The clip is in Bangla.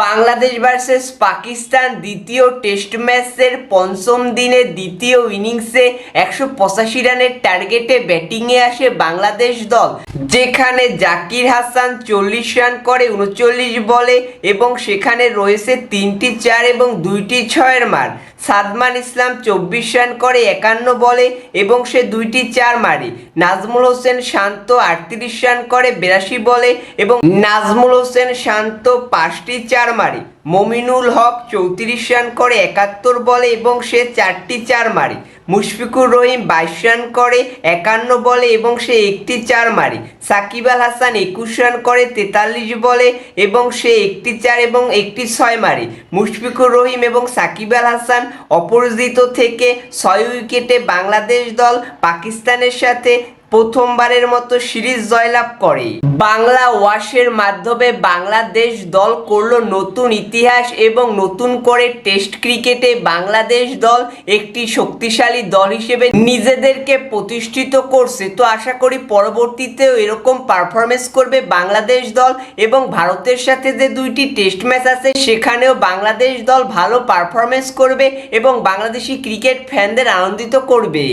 বাংলাদেশ ভার্সেস পাকিস্তান দ্বিতীয় টেস্ট ম্যাচের পঞ্চম দিনে দ্বিতীয় ইনিংসে 185 রানের টার্গেটে ব্যাটিংয়ে আসে বাংলাদেশ দল, যেখানে জাকির হাসান 40 রান করে 39 বলে এবং সেখানে রয়েছে 3টি 4 এবং 2টি 6-এর মার। সাদমান ইসলাম 24 রান করে 51 বলে এবং সে 2টি 4 মারে। নাজমুল হোসেন শান্ত 38 রান করে 82 বলে এবং নাজমুল হোসেন শান্ত 5টি 4 মারে। মমিনুল হক 34 রান করে 71 বলে এবং সে 4টি 4 মারে। মুশফিকুর রহিম 22 রান করে 51 বলে এবং সে একটি 4 মারে। সাকিব আল হাসান 21 রান করে 43 বলে এবং সে একটি 4 এবং একটি 6 মারে। মুশফিকুর রহিম এবং সাকিব আল হাসান অপরাজিত থেকে 6 উইকেটে বাংলাদেশ দল পাকিস্তানের সাথে প্রথমবারের মতো সিরিজ জয়লাভ করে। বাংলা ওয়াশের মাধ্যমে বাংলাদেশ দল করল নতুন ইতিহাস এবং নতুন করে টেস্ট ক্রিকেটে বাংলাদেশ দল একটি শক্তিশালী দল হিসেবে নিজেদেরকে প্রতিষ্ঠিত করছে। তো আশা করি পরবর্তীতেও এরকম পারফরমেন্স করবে বাংলাদেশ দল এবং ভারতের সাথে যে 2টি টেস্ট ম্যাচ আছে সেখানেও বাংলাদেশ দল ভালো পারফরমেন্স করবে এবং বাংলাদেশি ক্রিকেট ফ্যানদের আনন্দিত করবে।